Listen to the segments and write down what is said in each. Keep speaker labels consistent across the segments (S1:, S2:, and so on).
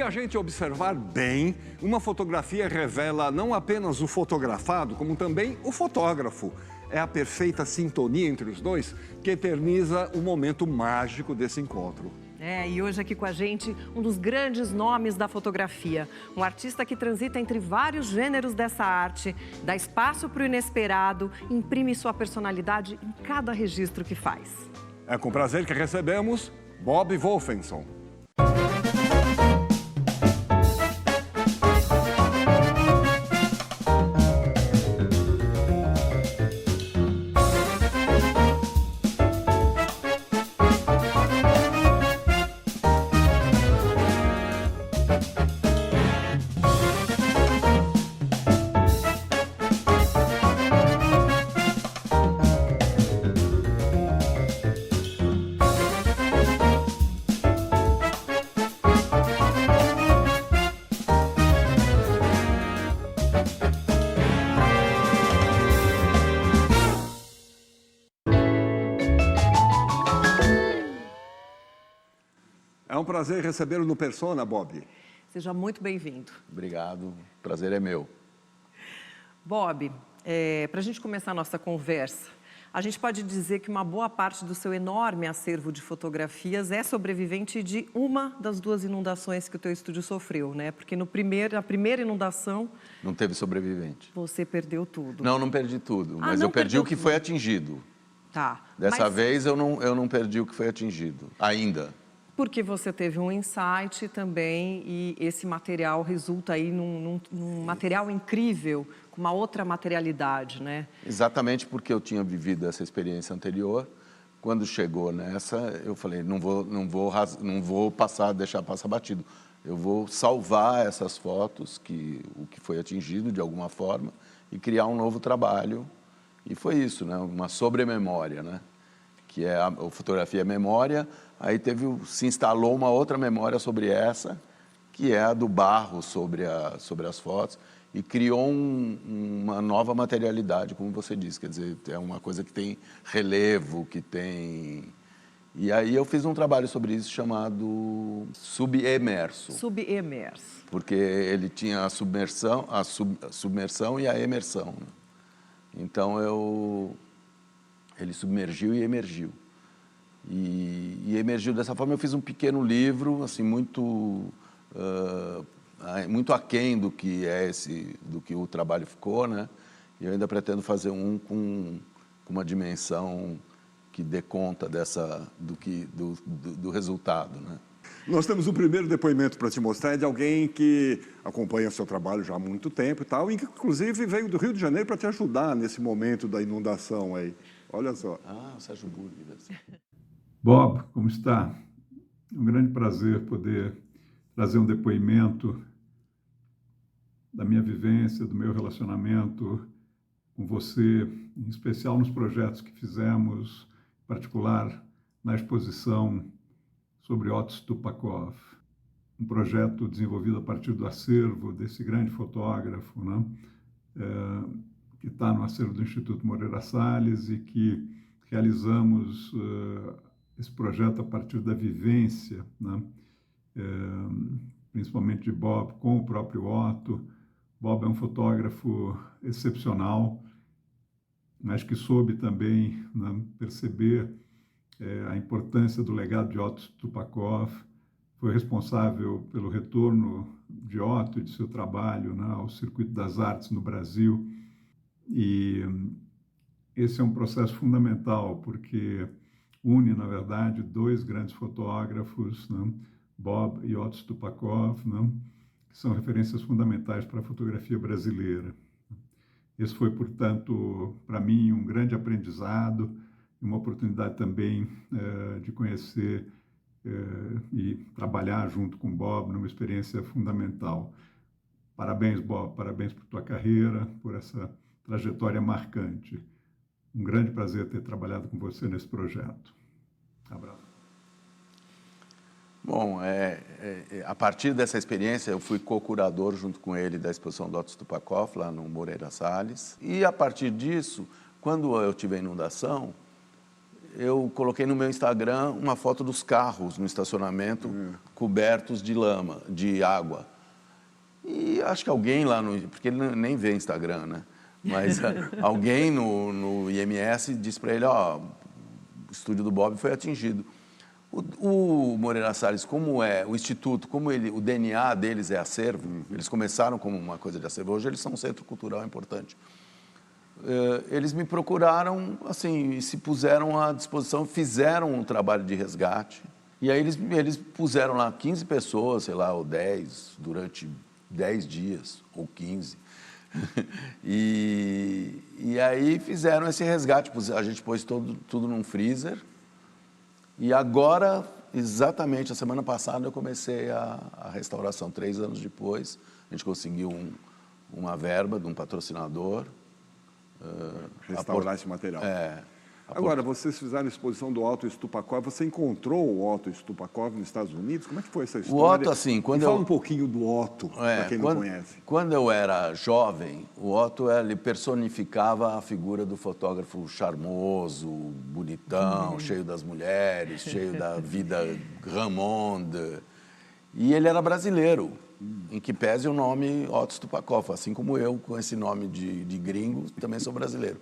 S1: a gente observar bem, uma fotografia revela não apenas o fotografado, como também o fotógrafo. É a perfeita sintonia entre os dois que eterniza o momento mágico desse encontro.
S2: E hoje aqui com a gente, um dos grandes nomes da fotografia. Um artista que transita entre vários gêneros dessa arte, dá espaço para o inesperado, imprime sua personalidade em cada registro que faz.
S1: É com prazer que recebemos Bob Wolfenson. É um prazer recebê-lo no Persona, Bob.
S2: Seja muito bem-vindo.
S3: Obrigado, o prazer é meu.
S2: Bob, para a gente começar a nossa conversa, a gente pode dizer que uma boa parte do seu enorme acervo de fotografias é sobrevivente de uma das duas inundações que o teu estúdio sofreu, né? Porque na primeira inundação...
S3: Não teve sobrevivente.
S2: Você perdeu tudo.
S3: Não perdi tudo, mas eu perdi o que foi atingido.
S2: Tá.
S3: Dessa vez eu não perdi o que foi atingido, ainda.
S2: Porque você teve um insight também e esse material resulta aí num material incrível, com uma outra materialidade, né?
S3: Exatamente porque eu tinha vivido essa experiência anterior. Quando chegou nessa, eu falei, não vou deixar passar batido. Eu vou salvar essas fotos, o que foi atingido de alguma forma, e criar um novo trabalho. E foi isso, né? Uma sobrememória, né? Que é a fotografia memória. Aí se instalou uma outra memória sobre essa, que é a do barro sobre as fotos, e criou uma nova materialidade, como você disse, quer dizer, é uma coisa que tem relevo, que tem... E aí eu fiz um trabalho sobre isso chamado subemerso.
S2: Subemerso.
S3: Porque ele tinha a submersão e a emersão, né? Então ele submergiu e emergiu. E emergiu dessa forma. Eu fiz um pequeno livro, assim, muito aquém do que do que o trabalho ficou, né? E eu ainda pretendo fazer um com uma dimensão que dê conta do resultado, né?
S1: Nós temos o primeiro depoimento para te mostrar, é de alguém que acompanha seu trabalho já há muito tempo e tal, e que inclusive veio do Rio de Janeiro para te ajudar nesse momento da inundação aí. Olha só.
S3: O Sérgio Burg.
S4: Bob, como está? É um grande prazer poder trazer um depoimento da minha vivência, do meu relacionamento com você, em especial nos projetos que fizemos, em particular na exposição sobre Otto Stupakov, um projeto desenvolvido a partir do acervo desse grande fotógrafo, né? Que está no acervo do Instituto Moreira Salles e que realizamos esse projeto a partir da vivência, né? Principalmente de Bob com o próprio Otto. Bob é um fotógrafo excepcional, mas que soube também, né, perceber a importância do legado de Otto Stupakov, foi responsável pelo retorno de Otto e de seu trabalho, né, ao circuito das artes no Brasil. E esse é um processo fundamental, porque une, na verdade, dois grandes fotógrafos, né, Bob e Otto Stupakov, né, que são referências fundamentais para a fotografia brasileira. Esse foi, portanto, para mim, um grande aprendizado, uma oportunidade também de conhecer e trabalhar junto com Bob numa experiência fundamental. Parabéns, Bob, parabéns por tua carreira, por essa trajetória marcante. Um grande prazer ter trabalhado com você nesse projeto. Abraço.
S3: Bom, a partir dessa experiência, eu fui co-curador junto com ele da exposição do Otto Stupakov, lá no Moreira Salles. E a partir disso, quando eu tive a inundação, eu coloquei no meu Instagram uma foto dos carros no estacionamento cobertos de lama, de água. E acho que alguém lá no... Porque ele nem vê Instagram, né? Mas alguém no IMS disse para ele, ó, o estúdio do Bob foi atingido. O Moreira Salles, como é o instituto, como o DNA deles é acervo, eles começaram como uma coisa de acervo, hoje eles são um centro cultural importante. Eles me procuraram, assim, e se puseram à disposição, fizeram um trabalho de resgate. E aí eles puseram lá 15 pessoas, sei lá, ou 10, durante 10 dias, ou 15. E aí fizeram esse resgate, a gente pôs tudo num freezer. E agora, exatamente, a semana passada, eu comecei a restauração. 3 anos depois, a gente conseguiu uma verba de um patrocinador.
S1: Restaurar esse material. Agora, vocês fizeram a exposição do Otto Stupakov. Você encontrou o Otto Stupakov nos Estados Unidos? Como é que foi essa história?
S3: O Otto, assim,
S1: Fala um pouquinho do Otto, para quem não conhece.
S3: Quando eu era jovem, o Otto ele personificava a figura do fotógrafo charmoso, bonitão, cheio das mulheres, cheio da vida grand monde. E ele era brasileiro, em que pese o nome Otto Stupakov, assim como eu, com esse nome de gringo, também sou brasileiro.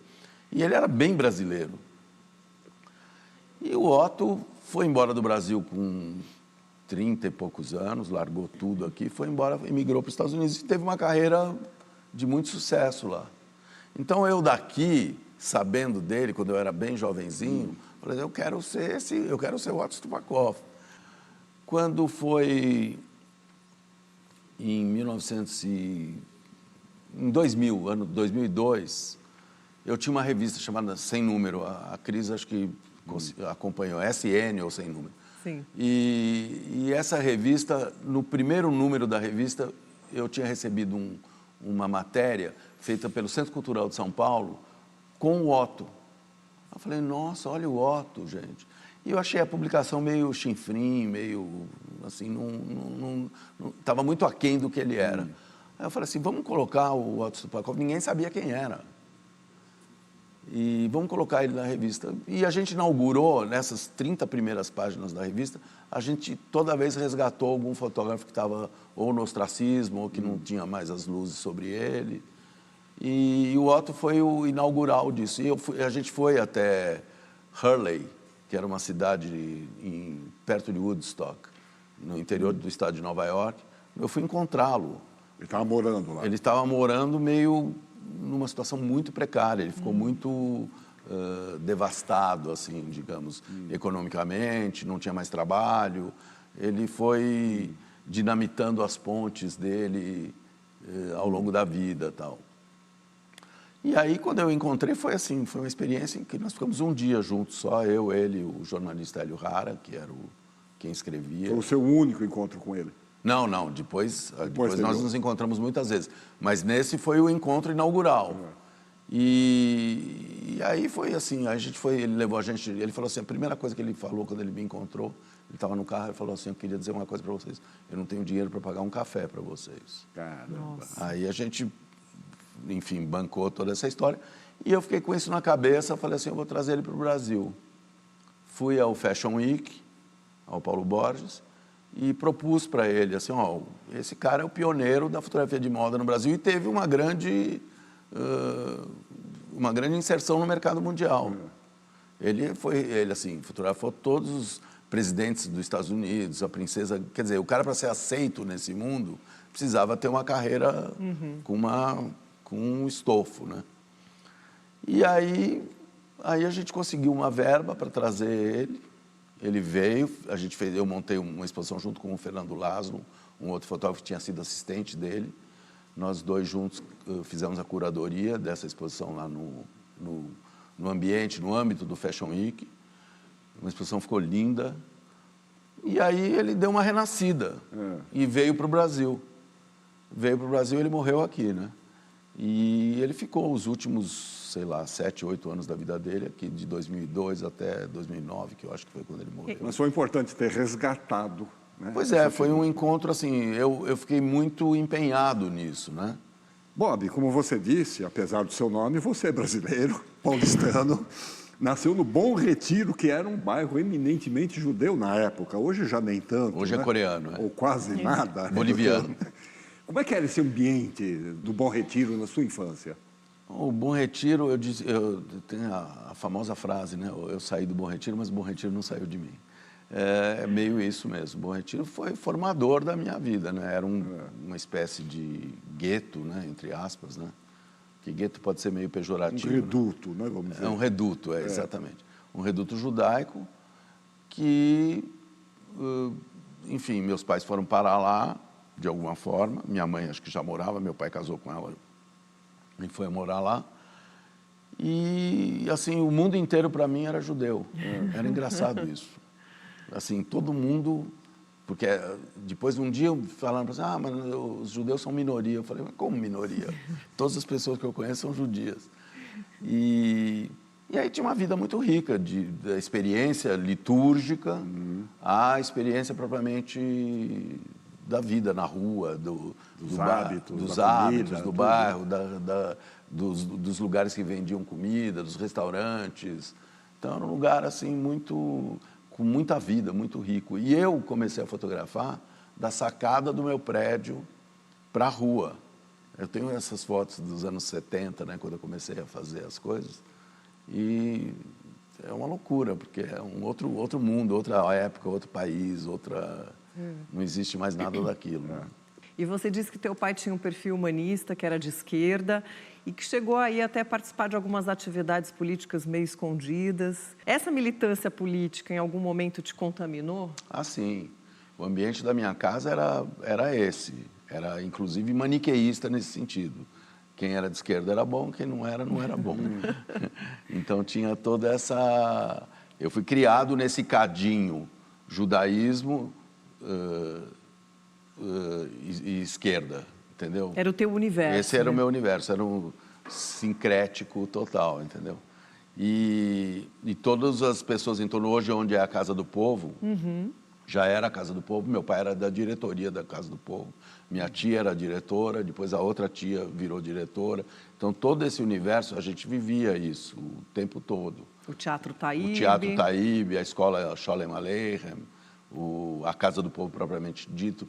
S3: E ele era bem brasileiro. E o Otto foi embora do Brasil com 30 e poucos anos, largou tudo aqui, foi embora, emigrou para os Estados Unidos e teve uma carreira de muito sucesso lá. Então eu daqui, sabendo dele, quando eu era bem jovenzinho, falei, eu quero ser o Otto Stupakov. Quando foi em 2000, ano 2002, eu tinha uma revista chamada Sem Número, a Cris acho que acompanhou, SN ou Sem Número.
S2: Sim.
S3: E essa revista, no primeiro número da revista, eu tinha recebido uma matéria feita pelo Centro Cultural de São Paulo com o Otto. Eu falei, nossa, olha o Otto, gente. E eu achei a publicação meio chinfrim, meio, assim, não estava muito aquém do que ele era. Aí eu falei assim, vamos colocar o Otto Stupakov, ninguém sabia quem era. E vamos colocar ele na revista. E a gente inaugurou, nessas 30 primeiras páginas da revista, a gente toda vez resgatou algum fotógrafo que estava ou no ostracismo, ou que não tinha mais as luzes sobre ele. E o Otto foi o inaugural disso. E a gente foi até Hurley, que era uma cidade perto de Woodstock, no interior do estado de Nova York. Eu fui encontrá-lo.
S1: Ele estava morando lá?
S3: Ele estava morando meio numa situação muito precária. Ele ficou muito devastado, assim, digamos, economicamente, não tinha mais trabalho. Ele foi dinamitando as pontes dele ao longo da vida, tal. E aí, quando eu encontrei, foi assim, foi uma experiência em que nós ficamos um dia juntos, só eu, ele, o jornalista Hélio Rara, que era quem escrevia.
S1: Foi o seu único encontro com ele?
S3: Não, depois nós nos encontramos muitas vezes. Mas nesse foi o encontro inaugural. E aí foi assim, ele levou a gente, ele falou assim, a primeira coisa que ele falou quando ele me encontrou, ele estava no carro, ele falou assim, eu queria dizer uma coisa para vocês, eu não tenho dinheiro para pagar um café para vocês.
S1: Caramba.
S2: Nossa.
S3: Aí a gente, enfim, bancou toda essa história, e eu fiquei com isso na cabeça, falei assim, eu vou trazer ele para o Brasil. Fui ao Fashion Week, ao Paulo Borges, e propus para ele, assim, ó, esse cara é o pioneiro da fotografia de moda no Brasil e teve uma grande inserção no mercado mundial. Ele assim, fotografou todos os presidentes dos Estados Unidos, a princesa, quer dizer, o cara para ser aceito nesse mundo precisava ter uma carreira com um estofo, né? E aí a gente conseguiu uma verba para trazer ele. Ele veio, eu montei uma exposição junto com o Fernando Laszlo, um outro fotógrafo que tinha sido assistente dele. Nós dois juntos fizemos a curadoria dessa exposição lá no ambiente, no âmbito do Fashion Week. Uma exposição ficou linda. E aí ele deu uma renascida e veio para o Brasil. Veio para o Brasil e ele morreu aqui, né? E ele ficou os últimos, sei lá, 7, 8 anos da vida dele, aqui de 2002 até 2009, que eu acho que foi quando ele morreu.
S1: Mas foi importante ter resgatado, né?
S3: Pois é, foi um encontro, assim, eu fiquei muito empenhado nisso, né?
S1: Bob, como você disse, apesar do seu nome, você é brasileiro, paulistano, Nasceu no Bom Retiro, que era um bairro eminentemente judeu na época. Hoje já nem tanto.
S3: Hoje é coreano,
S1: Ou quase nada.
S3: Boliviano.
S1: Como é que era esse ambiente do Bom Retiro na sua infância?
S3: O Bom Retiro, eu tenho a famosa frase, né? Eu saí do Bom Retiro, mas o Bom Retiro não saiu de mim. É meio isso mesmo. O Bom Retiro foi formador da minha vida, né? Era uma espécie de gueto, né? Entre aspas, né? Que gueto pode ser meio pejorativo.
S1: Um reduto, né? Vamos dizer.
S3: É um reduto, exatamente. Um reduto judaico que, enfim, meus pais foram parar lá, de alguma forma. Minha mãe acho que já morava, meu pai casou com ela e foi morar lá. E, assim, o mundo inteiro para mim era judeu. Era engraçado isso. Assim, todo mundo... Porque depois um dia falaram assim, mas os judeus são minoria. Eu falei, mas como minoria? Todas as pessoas que eu conheço são judias. E aí tinha uma vida muito rica, da experiência litúrgica à experiência propriamente da vida na rua, dos hábitos do bairro, dos lugares que vendiam comida, dos restaurantes. Então era um lugar assim com muita vida, muito rico. E eu comecei a fotografar da sacada do meu prédio para a rua. Eu tenho essas fotos dos anos 70, né, quando eu comecei a fazer as coisas. E é uma loucura, porque é um outro mundo, outra época, outro país, não existe mais nada daquilo. Né?
S2: E você disse que teu pai tinha um perfil humanista, que era de esquerda, e que chegou aí até participar de algumas atividades políticas meio escondidas. Essa militância política, em algum momento, te contaminou?
S3: Ah, sim. O ambiente da minha casa era esse. Era, inclusive, maniqueísta nesse sentido. Quem era de esquerda era bom, quem não era bom. Então, tinha toda essa... Eu fui criado nesse cadinho judaísmo e esquerda. Entendeu?
S2: Era o teu universo.
S3: Esse era o meu universo, era um sincrético total, entendeu? E todas as pessoas em torno, hoje onde é a Casa do Povo, já era a Casa do Povo, meu pai era da diretoria da Casa do Povo, minha tia era diretora, depois a outra tia virou diretora. Então, todo esse universo, a gente vivia isso o tempo todo.
S2: O Teatro Taíbe.
S3: O Teatro Taíbe, a escola Sholem Aleichem, a Casa do Povo propriamente dita,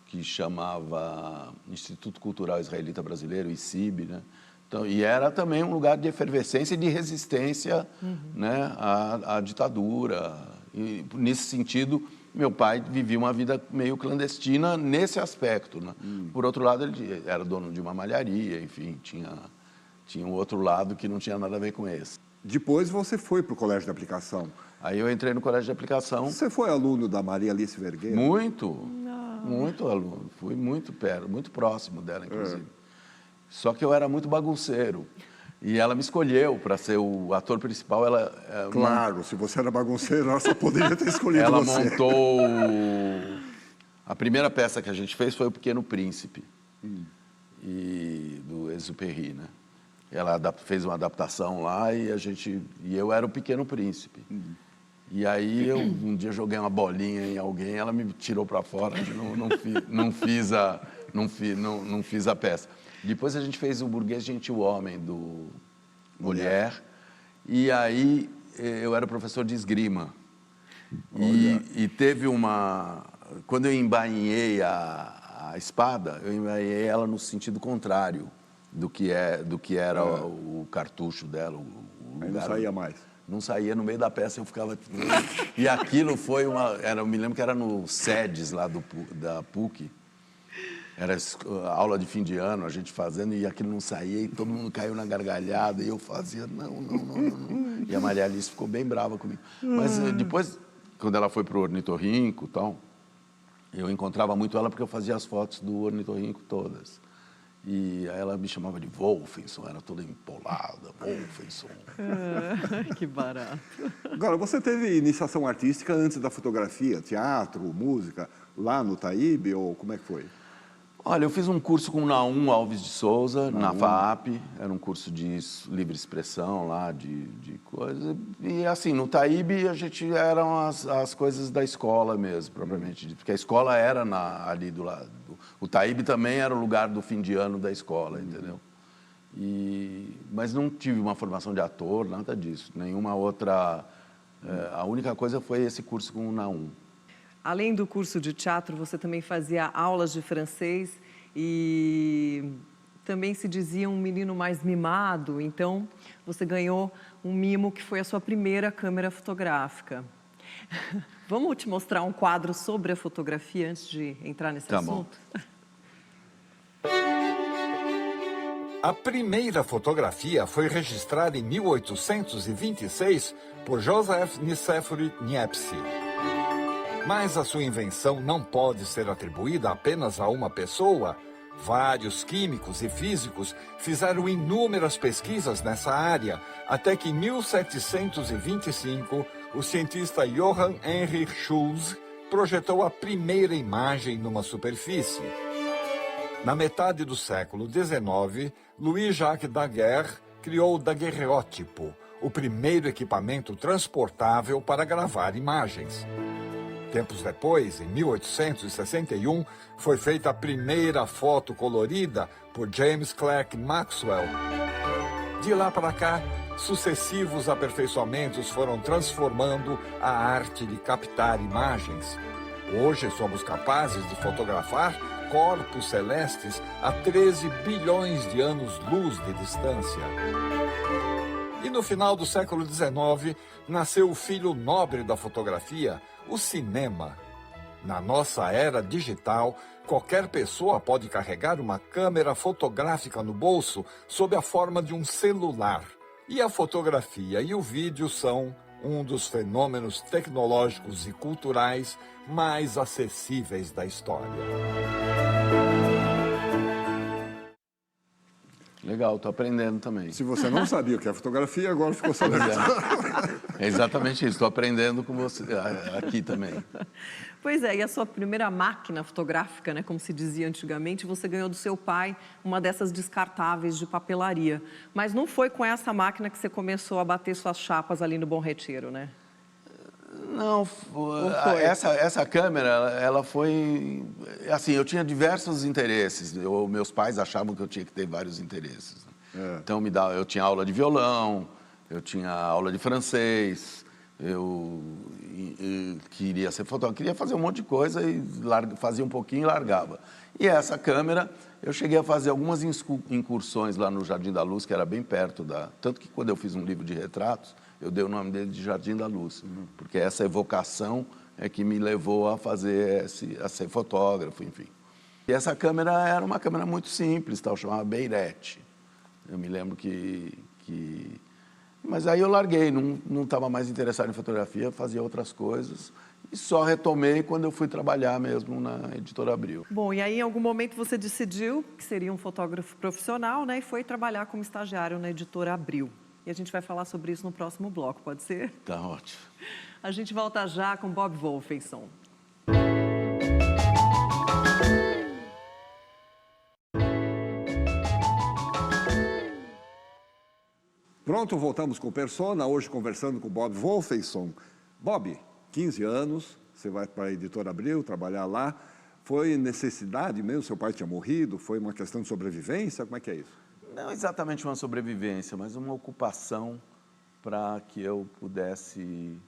S3: que chamava Instituto Cultural Israelita Brasileiro, ICIB, né? Então, e era também um lugar de efervescência e de resistência né, à ditadura. E, nesse sentido, meu pai vivia uma vida meio clandestina nesse aspecto. Né? Por outro lado, ele era dono de uma malharia, enfim, tinha um outro lado que não tinha nada a ver com esse.
S1: Depois você foi para o Colégio de Aplicação.
S3: Aí eu entrei no Colégio de Aplicação.
S1: Você foi aluno da Maria Alice Vergueiro?
S3: Muito aluno. Fui muito perto, muito próximo dela, inclusive. Só que eu era muito bagunceiro. E ela me escolheu para ser o ator principal.
S1: Claro, se você era bagunceiro, ela só poderia ter escolhido
S3: ela
S1: você.
S3: Montou... A primeira peça que a gente fez foi O Pequeno Príncipe, do Exupéry, né? Ela fez uma adaptação lá e eu era o Pequeno Príncipe. E aí um dia joguei uma bolinha em alguém, ela me tirou para fora, não fiz a peça. Depois a gente fez o Burguês Gentil Homem, do Mulher, e aí eu era professor de esgrima. E teve uma... Quando eu embainhei a espada, eu embainhei ela no sentido contrário do que era o cartucho dela.
S1: Aí não saía mais.
S3: Não saía, no meio da peça eu ficava... E aquilo foi eu me lembro que era no SEDES lá da PUC. Era aula de fim de ano, a gente fazendo, e aquilo não saía, e todo mundo caiu na gargalhada, e eu fazia, não. E a Maria Alice ficou bem brava comigo. Mas depois, quando ela foi para o ornitorrinco e tal, eu encontrava muito ela porque eu fazia as fotos do ornitorrinco todas. E aí ela me chamava de Wolfenson, era toda empolada, Wolfenson.
S2: Que barato.
S1: Agora, você teve iniciação artística antes da fotografia, teatro, música, lá no Taíbe, ou como é que foi?
S3: Olha, eu fiz um curso com o Naum Alves de Souza, na FAAP, era um curso de livre expressão lá, de coisa. E assim, no Taíbe eram as coisas da escola mesmo, propriamente, porque a escola era ali do lado. O Taíbe também era o lugar do fim de ano da escola, entendeu? Mas não tive uma formação de ator, nada disso, nenhuma outra. A única coisa foi esse curso com o Naum.
S2: Além do curso de teatro, você também fazia aulas de francês e também se dizia um menino mais mimado, então você ganhou um mimo que foi a sua primeira câmera fotográfica. Vamos te mostrar um quadro sobre a fotografia antes de entrar nesse assunto?
S1: A primeira fotografia foi registrada em 1826 por Joseph Nicéphore Niepce. Mas a sua invenção não pode ser atribuída apenas a uma pessoa. Vários químicos e físicos fizeram inúmeras pesquisas nessa área, até que em 1725, o cientista Johann Heinrich Schulze projetou a primeira imagem numa superfície. Na metade do século XIX, Louis-Jacques Daguerre criou o daguerreótipo, o primeiro equipamento transportável para gravar imagens. Tempos depois, em 1861, foi feita a primeira foto colorida por James Clerk Maxwell. De lá para cá, sucessivos aperfeiçoamentos foram transformando a arte de captar imagens. Hoje somos capazes de fotografar corpos celestes a 13 bilhões de anos-luz de distância. E no final do século XIX, nasceu o filho nobre da fotografia, o cinema. Na nossa era digital, qualquer pessoa pode carregar uma câmera fotográfica no bolso sob a forma de um celular. E a fotografia e o vídeo são um dos fenômenos tecnológicos e culturais mais acessíveis da história.
S3: Legal, estou aprendendo também.
S1: Se você não sabia o que é fotografia, agora ficou sabendo.
S3: É exatamente isso, estou aprendendo com você aqui também.
S2: Pois é, e a sua primeira máquina fotográfica, né, como se dizia antigamente, você ganhou do seu pai uma dessas descartáveis de papelaria. Mas não foi com essa máquina que você começou a bater suas chapas ali no Bom Retiro, né?
S3: Não, essa câmera, ela foi... Assim, eu tinha diversos interesses. Meus pais achavam que eu tinha que ter vários interesses. Então, eu tinha aula de violão, eu tinha aula de francês, eu queria ser fotógrafo, queria fazer um monte de coisa e fazia um pouquinho e largava. E essa câmera, eu cheguei a fazer algumas incursões lá no Jardim da Luz, que era bem perto da... Tanto que quando eu fiz um livro de retratos, eu dei o nome dele de Jardim da Luz, porque essa evocação é que me levou a a ser fotógrafo, enfim. E essa câmera era uma câmera muito simples, tal, chamava Beirete. Eu me lembro Mas aí eu larguei, não estava mais interessado em fotografia, fazia outras coisas. E só retomei quando eu fui trabalhar mesmo na Editora Abril.
S2: Bom, e aí em algum momento você decidiu que seria um fotógrafo profissional, né? E foi trabalhar como estagiário na Editora Abril. E a gente vai falar sobre isso no próximo bloco, pode ser?
S3: Tá ótimo.
S2: A gente volta já com Bob Wolfenson.
S1: Pronto, voltamos com o Persona, hoje conversando com o Bob Wolfenson. Bob, 15 anos, você vai para a Editora Abril, trabalhar lá. Foi necessidade mesmo? Seu pai tinha morrido? Foi uma questão de sobrevivência? Como é que é isso?
S3: Não exatamente uma sobrevivência, mas uma ocupação para que eu pudesse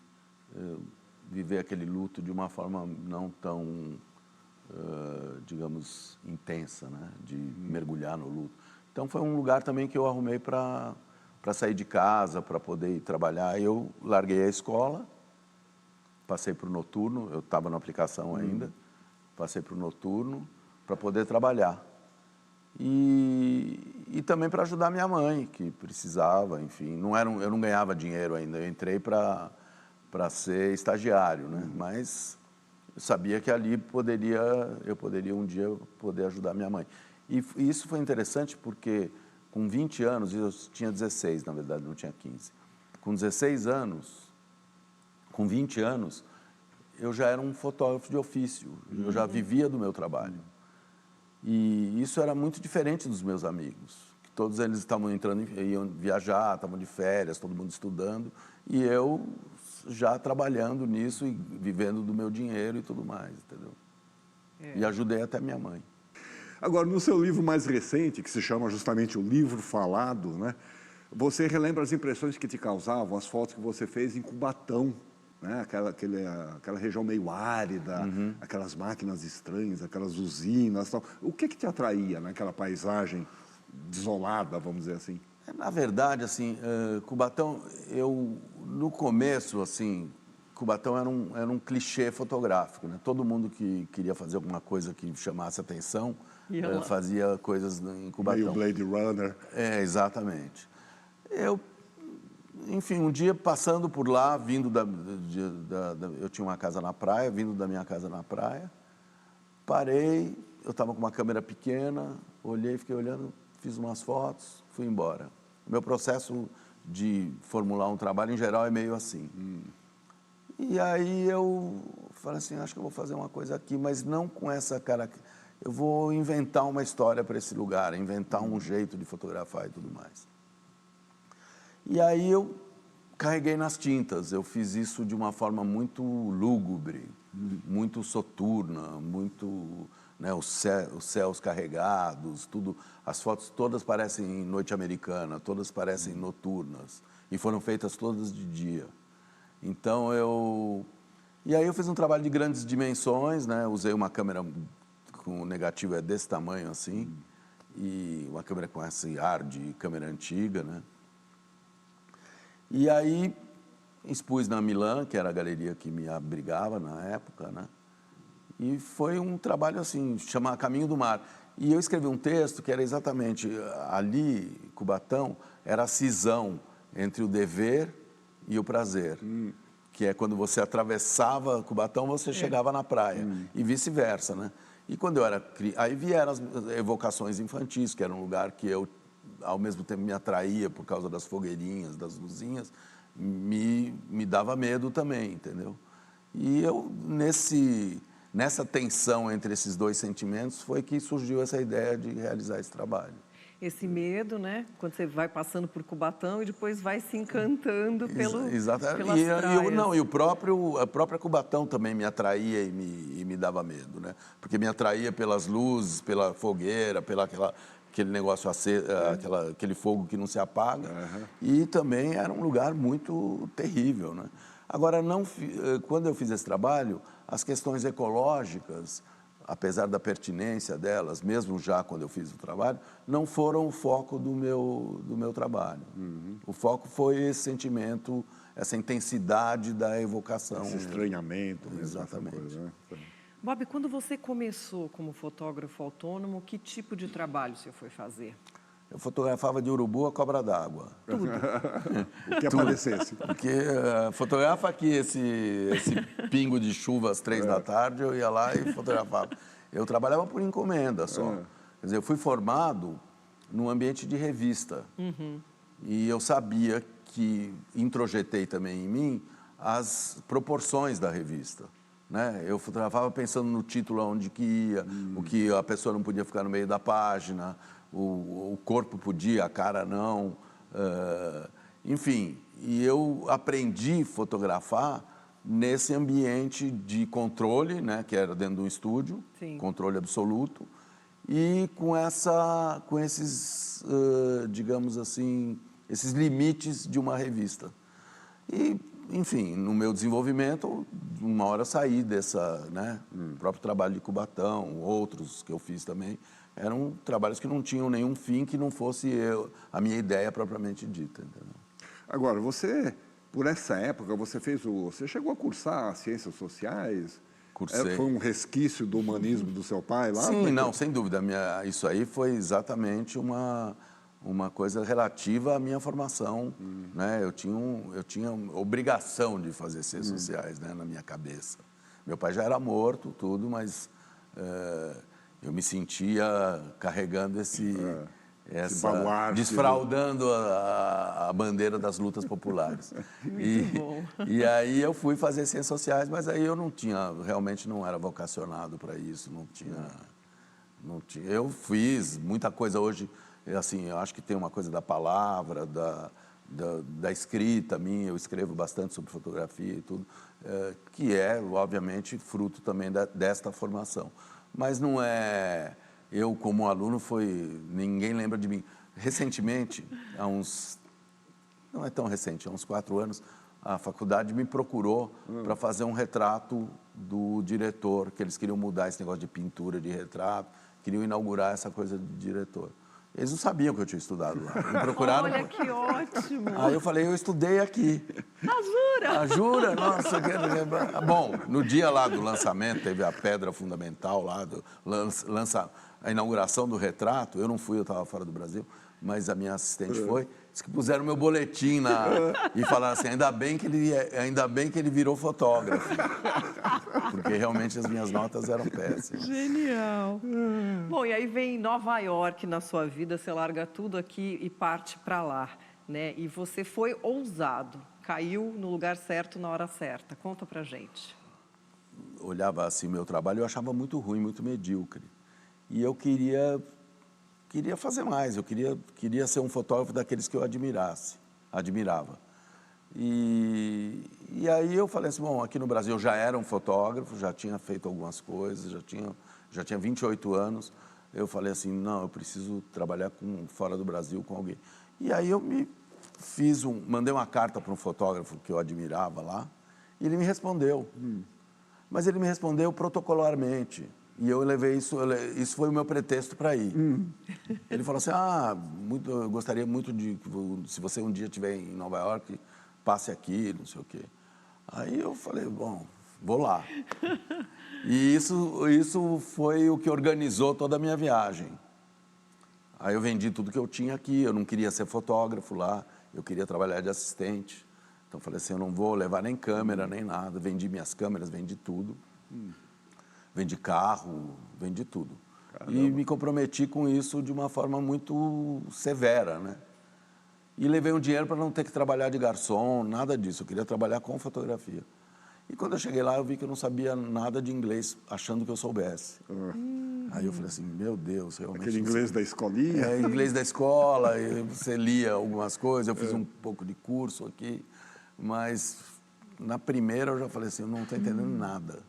S3: viver aquele luto de uma forma não tão, digamos, intensa, né? De mergulhar no luto. Então foi um lugar também que eu arrumei para sair de casa, para poder ir trabalhar. Eu larguei a escola, passei para o noturno, eu estava na aplicação ainda, passei para o noturno para poder trabalhar. E também para ajudar minha mãe, que precisava, enfim. Eu não ganhava dinheiro ainda, eu entrei para ser estagiário, né? Mas eu sabia que ali eu poderia um dia poder ajudar minha mãe. E isso foi interessante porque com 20 anos, eu tinha 16, na verdade, não tinha 15. Com 16 anos, com 20 anos, eu já era um fotógrafo de ofício, eu já vivia do meu trabalho. E isso era muito diferente dos meus amigos, que todos eles iam viajar, estavam de férias, todo mundo estudando, e eu já trabalhando nisso e vivendo do meu dinheiro e tudo mais, entendeu? E ajudei até minha mãe.
S1: Agora, no seu livro mais recente, que se chama justamente O Livro Falado, né? Você relembra as impressões que te causavam, as fotos que você fez em Cubatão, né? Aquela região meio árida, aquelas máquinas estranhas, aquelas usinas, tal. O que te atraía naquela paisagem desolada, vamos dizer assim?
S3: Na verdade, assim, Cubatão, no começo, assim, Cubatão era um clichê fotográfico, né? Todo mundo que queria fazer alguma coisa que chamasse atenção, fazia coisas em Cubatão.
S1: Meio Blade Runner.
S3: Exatamente. Enfim, um dia passando por lá, vindo eu tinha uma casa na praia, vindo da minha casa na praia, parei, eu estava com uma câmera pequena, olhei, fiquei olhando, fiz umas fotos, fui embora. O meu processo de formular um trabalho, em geral, é meio assim. E aí eu falei assim, acho que eu vou fazer uma coisa aqui, mas não com essa cara. Eu vou inventar uma história para esse lugar, inventar um jeito de fotografar e tudo mais. E aí eu carreguei nas tintas, eu fiz isso de uma forma muito lúgubre, muito soturna, muito, né, os céus carregados, tudo. As fotos todas parecem noite americana, todas parecem noturnas, e foram feitas todas de dia. Então e aí eu fiz um trabalho de grandes dimensões, né? Usei uma câmera com negativo desse tamanho assim, e uma câmera com esse ar de câmera antiga, né? E aí expus na Milan, que era a galeria que me abrigava na época, né? E foi um trabalho assim, chamado Caminho do Mar. E eu escrevi um texto que era exatamente ali, Cubatão, era a cisão entre o dever e o prazer. Que é quando você atravessava Cubatão, você chegava na praia. E vice-versa, né? E quando eu era... Aí vieram as evocações infantis, que era um lugar que eu, ao mesmo tempo, me atraía por causa das fogueirinhas, das luzinhas, me dava medo também, entendeu? E eu, nessa tensão entre esses dois sentimentos, foi que surgiu essa ideia de realizar esse trabalho.
S2: Esse medo, né? Quando você vai passando por Cubatão e depois vai se encantando
S3: Exatamente.
S2: pelas praias.
S3: E a própria Cubatão também me atraía e me dava medo, né? Porque me atraía pelas luzes, pela fogueira, aquele negócio aquele fogo que não se apaga. E também era um lugar muito terrível, né? Agora, quando eu fiz esse trabalho, as questões ecológicas, apesar da pertinência delas, mesmo já quando eu fiz o trabalho, não foram o foco do meu trabalho. O foco foi esse sentimento, essa intensidade da evocação.
S1: Esse estranhamento.
S3: Exatamente.
S1: Coisa, né?
S2: Bob, quando você começou como fotógrafo autônomo, que tipo de trabalho você foi fazer?
S3: Eu fotografava de urubu a cobra d'água.
S2: Tudo.
S1: O que aparecesse.
S3: Porque fotografa aqui esse pingo de chuva às 3 da tarde, eu ia lá e fotografava. Eu trabalhava por encomenda só. Quer dizer, eu fui formado num ambiente de revista. E eu sabia que introjetei também em mim as proporções da revista. Né? Eu fotografava pensando no título onde que ia, o que a pessoa não podia ficar no meio da página, o corpo podia, a cara não. Enfim, e eu aprendi a fotografar nesse ambiente de controle, né, que era dentro do estúdio, controle absoluto, e com esses, digamos assim, esses limites de uma revista. E, enfim, no meu desenvolvimento, uma hora saí né, próprio trabalho de Cubatão, outros que eu fiz também, eram trabalhos que não tinham nenhum fim que não fosse a minha ideia propriamente dita, entendeu?
S1: Agora, você, por essa época, você chegou a cursar Ciências Sociais?
S3: Cursei.
S1: Foi um resquício do humanismo do seu pai lá?
S3: Sim, não, sem dúvida. Isso aí foi exatamente uma coisa relativa à minha formação, né? Eu tinha obrigação de fazer ciências sociais, né, na minha cabeça. Meu pai já era morto, tudo, mas eu me sentia carregando desfraudando a bandeira das lutas populares. E aí eu fui fazer ciências sociais, mas aí eu realmente não era vocacionado para isso, não tinha. Eu fiz muita coisa hoje, assim, eu acho que tem uma coisa da palavra, da escrita minha, eu escrevo bastante sobre fotografia e tudo, que é, obviamente, fruto também desta formação. Mas não é... eu, como aluno, ninguém lembra de mim. Recentemente, não é tão recente, há uns 4 anos, a faculdade me procurou para fazer um retrato do diretor, que eles queriam mudar esse negócio de pintura de retrato, queriam inaugurar essa coisa de diretor. Eles não sabiam que eu tinha estudado lá. Me procuraram.
S2: Olha que ótimo!
S3: Aí eu falei, eu estudei aqui.
S2: Ah, jura?
S3: Ah, jura? Nossa, eu quero lembrar. Bom, no dia lá do lançamento, teve a pedra fundamental lá, a inauguração do retrato. Eu não fui, eu estava fora do Brasil, mas a minha assistente foi. Disse que puseram meu boletim e falaram assim, ainda bem que ele virou fotógrafo. Porque realmente as minhas notas eram péssimas.
S2: Genial! Bom, e aí vem Nova York na sua vida, você larga tudo aqui e parte para lá, né? E você foi ousado, caiu no lugar certo na hora certa. Conta pra gente.
S3: Olhava assim meu trabalho, eu achava muito ruim, muito medíocre. E eu queria fazer mais, eu queria ser um fotógrafo daqueles que eu admirava. E aí eu falei assim, bom, aqui no Brasil eu já era um fotógrafo, já tinha feito algumas coisas, já tinha 28 anos. Eu falei assim, não, eu preciso trabalhar fora do Brasil com alguém. E aí eu mandei uma carta para um fotógrafo que eu admirava lá, e ele me respondeu. Mas ele me respondeu protocolarmente. E eu levei isso foi o meu pretexto para ir. Ele falou assim, eu gostaria muito se você um dia estiver em Nova York, passe aqui, não sei o quê. Aí eu falei, bom, vou lá. E isso foi o que organizou toda a minha viagem. Aí eu vendi tudo que eu tinha aqui, eu não queria ser fotógrafo lá, eu queria trabalhar de assistente. Então eu falei assim, eu não vou levar nem câmera, nem nada. Vendi minhas câmeras, vendi tudo. Vendi carro, vendi tudo. Caramba. E me comprometi com isso de uma forma muito severa, né? E levei um dinheiro para não ter que trabalhar de garçom, nada disso. Eu queria trabalhar com fotografia. E quando eu cheguei lá, eu vi que eu não sabia nada de inglês, achando que eu soubesse. Aí eu falei assim, meu Deus, realmente...
S1: Aquele inglês da escolinha?
S3: É, inglês da escola, e você lia algumas coisas, eu fiz um pouco de curso aqui, mas na primeira eu já falei assim, eu não estou entendendo nada.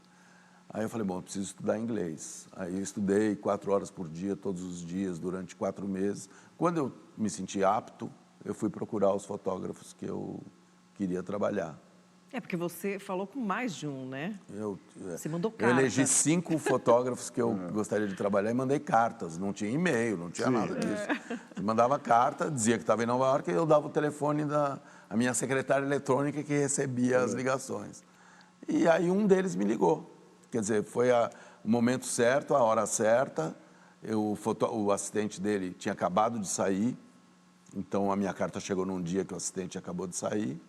S3: Aí eu falei, bom, eu preciso estudar inglês. Aí eu estudei 4 horas por dia, todos os dias, durante 4 meses. Quando eu me senti apto, eu fui procurar os fotógrafos que eu queria trabalhar.
S2: É, porque você falou com mais de um, né? Você mandou
S3: Eu
S2: cartas.
S3: elegi 5 fotógrafos que eu gostaria de trabalhar e mandei cartas. Não tinha e-mail, não tinha nada disso. Eu mandava carta, dizia que estava em Nova York e eu dava o telefone da minha secretária eletrônica que recebia as ligações. E aí um deles me ligou. Quer dizer, foi o momento certo, a hora certa. O assistente dele tinha acabado de sair, então a minha carta chegou num dia que o assistente acabou de sair.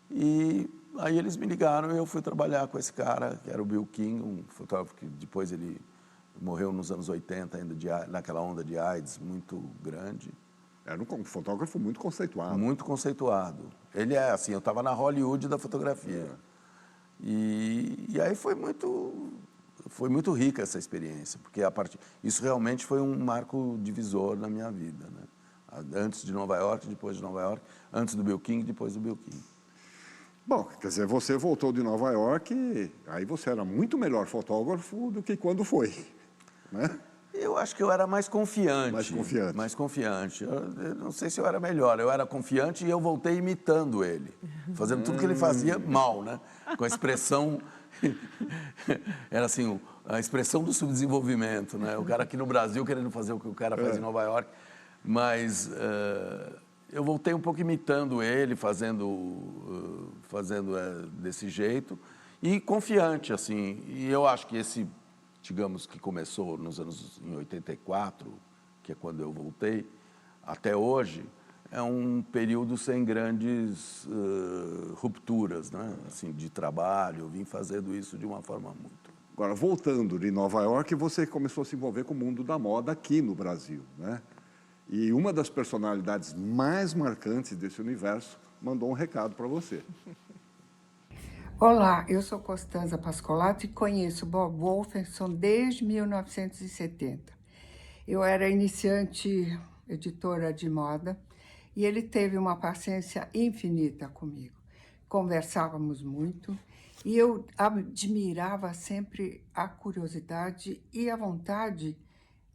S3: E aí eles me ligaram e eu fui trabalhar com esse cara, que era o Bill King, um fotógrafo que depois ele morreu nos anos 80, ainda naquela onda de AIDS muito grande.
S1: Era um fotógrafo muito conceituado.
S3: Muito conceituado. Ele é assim, eu estava na Hollywood da fotografia. E aí foi muito rica essa experiência, porque isso realmente foi um marco divisor na minha vida, né? Antes de Nova York, depois de Nova York, antes do Bill King, depois do Bill King.
S1: Bom, quer dizer, você voltou de Nova York, aí você era muito melhor fotógrafo do que quando foi, né?
S3: Eu acho que eu era mais confiante.
S1: Mais confiante.
S3: Mais confiante. Eu não sei se eu era melhor, eu era confiante e eu voltei imitando ele, fazendo tudo que ele fazia mal, né? Com a expressão... Era assim, a expressão do subdesenvolvimento, né? O cara aqui no Brasil querendo fazer o que o cara faz em Nova York, mas eu voltei um pouco imitando ele, fazendo desse jeito e confiante, assim. E eu acho que digamos que começou em 84, que é quando eu voltei, até hoje, é um período sem grandes rupturas, né? Assim, de trabalho. Eu vim fazendo isso de uma forma muito...
S1: Agora, voltando de Nova York, você começou a se envolver com o mundo da moda aqui no Brasil, né? E uma das personalidades mais marcantes desse universo mandou um recado para você.
S5: Olá, eu sou Costanza Pascolato e conheço Bob Wolferson desde 1970. Eu era iniciante editora de moda e ele teve uma paciência infinita comigo. Conversávamos muito e eu admirava sempre a curiosidade e a vontade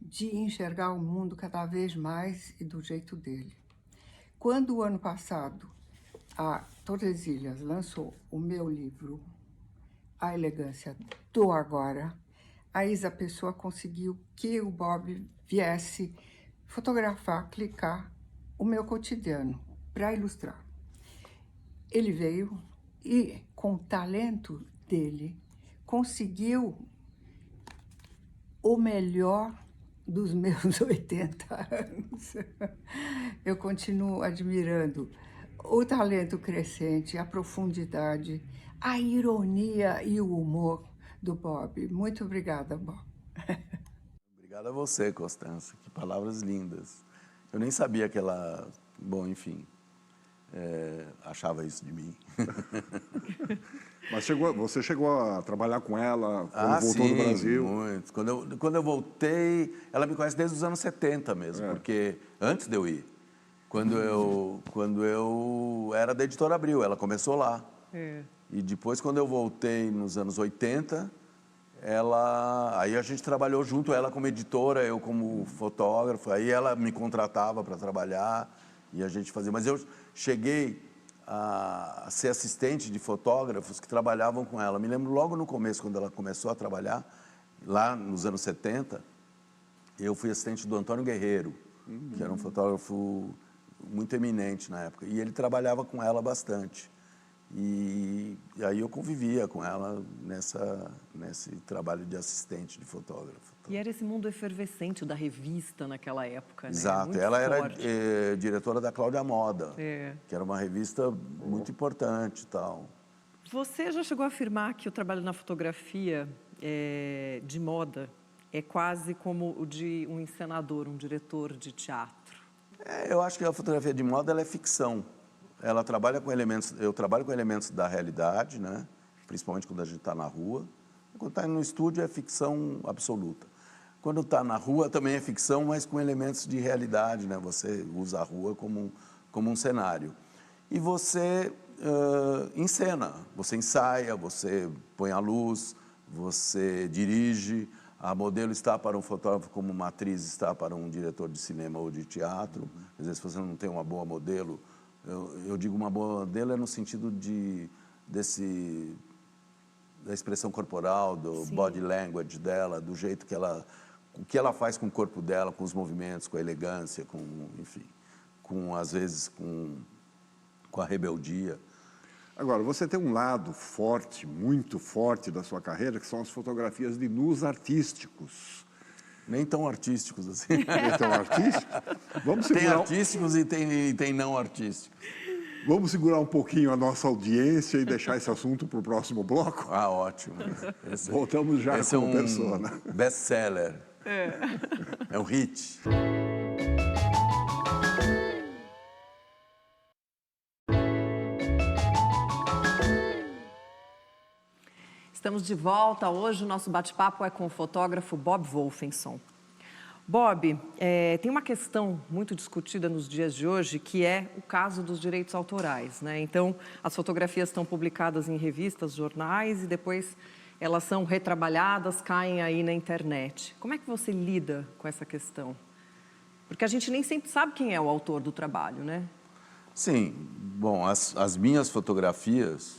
S5: de enxergar o mundo cada vez mais e do jeito dele. Quando o ano passado a Tordesilhas lançou o meu livro A Elegância do Agora, a Isa Pessoa conseguiu que o Bob viesse fotografar, clicar o meu cotidiano para ilustrar. Ele veio e, com o talento dele, conseguiu o melhor dos meus 80 anos. Eu continuo admirando o talento crescente, a profundidade, a ironia e o humor do Bob. Muito obrigada, Bob.
S3: Obrigado a você, Constança. Que palavras lindas. Eu nem sabia que ela, bom, enfim, achava isso de mim.
S1: Mas você chegou a trabalhar com ela quando voltou
S3: sim,
S1: do Brasil?
S3: Muito. Quando eu voltei, ela me conhece desde os anos 70 mesmo, porque antes de eu ir, quando eu era da Editora Abril, ela começou lá. E depois, quando eu voltei nos anos 80, aí a gente trabalhou junto, ela como editora, eu como fotógrafo, aí ela me contratava para trabalhar e a gente fazia. Mas eu cheguei a ser assistente de fotógrafos que trabalhavam com ela. Me lembro logo no começo, quando ela começou a trabalhar, lá nos anos 70, eu fui assistente do Antônio Guerreiro, que era um fotógrafo muito eminente na época, e ele trabalhava com ela bastante. E aí eu convivia com ela nesse trabalho de assistente de fotógrafo.
S2: E era esse mundo efervescente da revista naquela época, né?
S3: Exato.
S2: Muito
S3: ela
S2: forte.
S3: era diretora da Cláudia Moda, que era uma revista muito importante e tal.
S2: Você já chegou a afirmar que o trabalho na fotografia de moda é quase como o de um encenador, um diretor de teatro?
S3: Eu acho que a fotografia de moda ela é ficção. Ela trabalha com elementos, eu trabalho com elementos da realidade, né? Principalmente quando a gente está na rua. Quando está no estúdio é ficção absoluta. Quando está na rua também é ficção, mas com elementos de realidade, né? Você usa a rua como um cenário. E você encena, você ensaia, você põe a luz, você dirige. A modelo está para um fotógrafo como uma atriz está para um diretor de cinema ou de teatro. Às vezes, se você não tem uma boa modelo, eu digo uma boa modelo é no sentido da expressão corporal, do body language dela, do jeito que o que ela faz com o corpo dela, com os movimentos, com a elegância, enfim, às vezes com a rebeldia.
S1: Agora, você tem um lado forte, muito forte da sua carreira, que são as fotografias de nus artísticos.
S3: Nem tão artísticos assim.
S1: Nem tão artísticos? Vamos segurar...
S3: Tem artísticos e tem não artísticos.
S1: Vamos segurar um pouquinho a nossa audiência e deixar esse assunto para o próximo bloco?
S3: Ah, ótimo.
S1: Voltamos já
S3: esse
S1: com
S3: é
S1: Persona.
S3: Best-seller. É um hit.
S2: Estamos de volta. Hoje o nosso bate-papo é com o fotógrafo Bob Wolfenson. Bob, tem uma questão muito discutida nos dias de hoje, que é o caso dos direitos autorais, né? Então, as fotografias estão publicadas em revistas, jornais, e depois elas são retrabalhadas, caem aí na internet. Como é que você lida com essa questão? Porque a gente nem sempre sabe quem é o autor do trabalho, né?
S3: Sim. Bom, as minhas fotografias,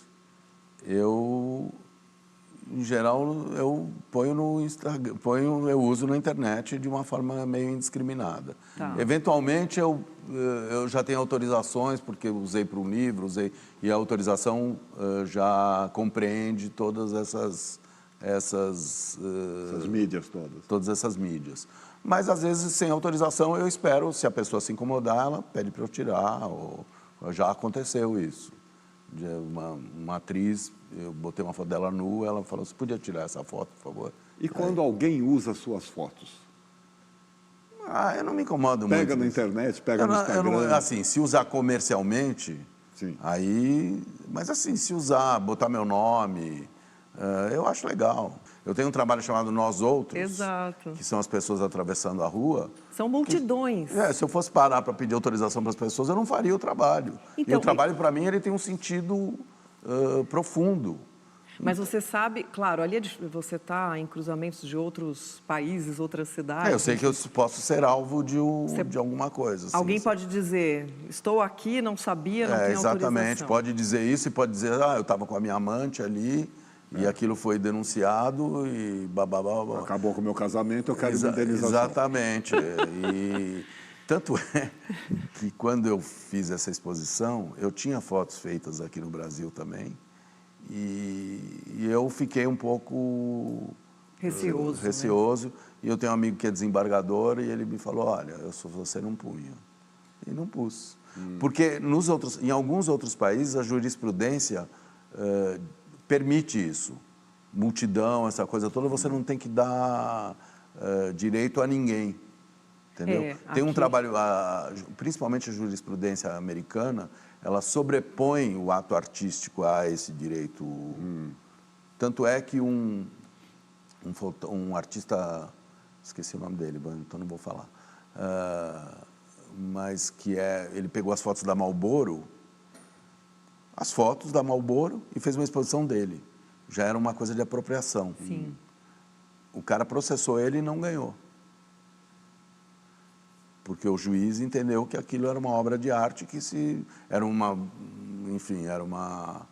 S3: em geral, eu ponho no Instagram, eu uso na internet de uma forma meio indiscriminada.
S2: Tá.
S3: Eventualmente, eu já tenho autorizações, porque eu usei para um livro, e a autorização já compreende todas essas
S1: mídias todas.
S3: Todas essas mídias. Mas, às vezes, sem autorização, eu espero, se a pessoa se incomodar, ela pede para eu tirar, ou já aconteceu isso. De uma atriz, eu botei uma foto dela nua, ela falou, você podia tirar essa foto, por favor?
S1: E quando alguém usa suas fotos?
S3: Eu não me incomodo muito.
S1: Pega na internet, pega no Instagram.
S3: Assim, se usar comercialmente,
S1: sim.
S3: Aí... Mas assim, se usar, botar meu nome, eu acho legal. Eu tenho um trabalho chamado Nós Outros.
S2: Exato.
S3: Que são as pessoas atravessando a rua.
S2: São multidões.
S3: Se eu fosse parar para pedir autorização para as pessoas, eu não faria o trabalho. Então, e o trabalho, para mim, ele tem um sentido profundo.
S2: Mas você sabe, claro, ali você está em cruzamentos de outros países, outras cidades.
S3: Eu sei que eu posso ser alvo de alguma coisa. Assim,
S2: alguém pode dizer, estou aqui, não sabia, não tenho
S3: exatamente,
S2: autorização.
S3: pode dizer isso e pode dizer, eu estava com a minha amante ali e aquilo foi denunciado e babá.
S1: Acabou com o meu casamento, eu quero uma indenização.
S3: Exatamente. E tanto é que quando eu fiz essa exposição, eu tinha fotos feitas aqui no Brasil também e eu fiquei um pouco receoso.
S2: Né?
S3: E eu tenho um amigo que é desembargador e ele me falou, olha, você não punha. E não pus. Porque em alguns outros países a jurisprudência permite isso. Multidão, essa coisa toda, você não tem que dar direito a ninguém. Entendeu? Tem um trabalho, principalmente a jurisprudência americana, ela sobrepõe o ato artístico a esse direito. Tanto é que um artista, esqueci o nome dele, então não vou falar, mas ele pegou as fotos da Marlboro, e fez uma exposição dele. Já era uma coisa de apropriação.
S2: Sim.
S3: O cara processou ele e não ganhou. Porque o juiz entendeu que aquilo era uma obra de arte, era uma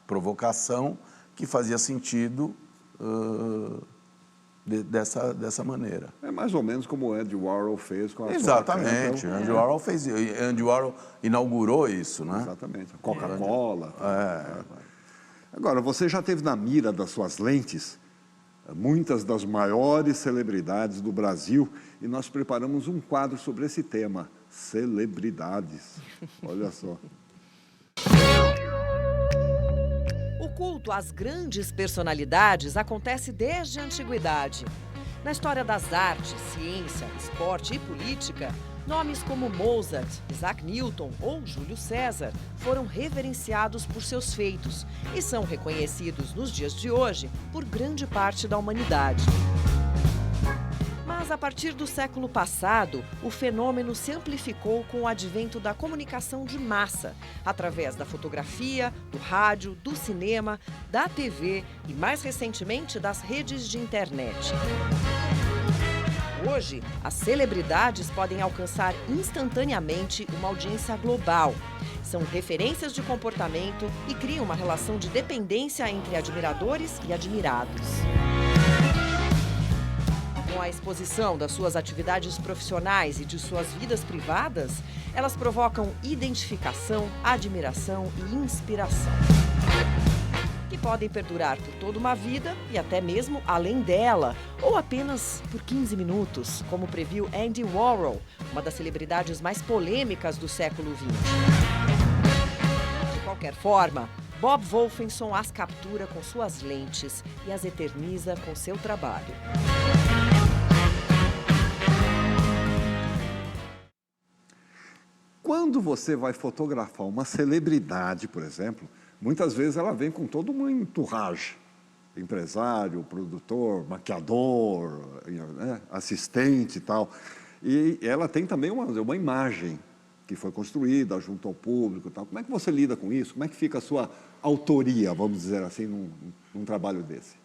S3: provocação que fazia sentido dessa maneira.
S1: É mais ou menos como o Andy Warhol fez com a
S3: Exatamente.
S1: sua
S3: Andy Warhol fez, Andy Warhol inaugurou isso, né?
S1: Exatamente. Coca-Cola. Agora, você já teve na mira das suas lentes muitas das maiores celebridades do Brasil e nós preparamos um quadro sobre esse tema, celebridades. Olha só.
S2: O culto às grandes personalidades acontece desde a antiguidade. Na história das artes, ciência, esporte e política, nomes como Mozart, Isaac Newton ou Júlio César foram reverenciados por seus feitos e são reconhecidos nos dias de hoje por grande parte da humanidade. Mas a partir do século passado, o fenômeno se amplificou com o advento da comunicação de massa, através da fotografia, do rádio, do cinema, da TV e, mais recentemente, das redes de internet. Hoje, as celebridades podem alcançar instantaneamente uma audiência global. São referências de comportamento e criam uma relação de dependência entre admiradores e admirados. Com a exposição das suas atividades profissionais e de suas vidas privadas, elas provocam identificação, admiração e inspiração, que podem perdurar por toda uma vida e até mesmo além dela, ou apenas por 15 minutos, como previu Andy Warhol, uma das celebridades mais polêmicas do século XX. De qualquer forma, Bob Wolfenson as captura com suas lentes e as eterniza com seu trabalho.
S1: Quando você vai fotografar uma celebridade, por exemplo, muitas vezes ela vem com todo um entourage. Empresário, produtor, maquiador, né, assistente e tal. E ela tem também uma imagem que foi construída junto ao público e tal. Como é que você lida com isso? Como é que fica a sua autoria, vamos dizer assim, num trabalho desse?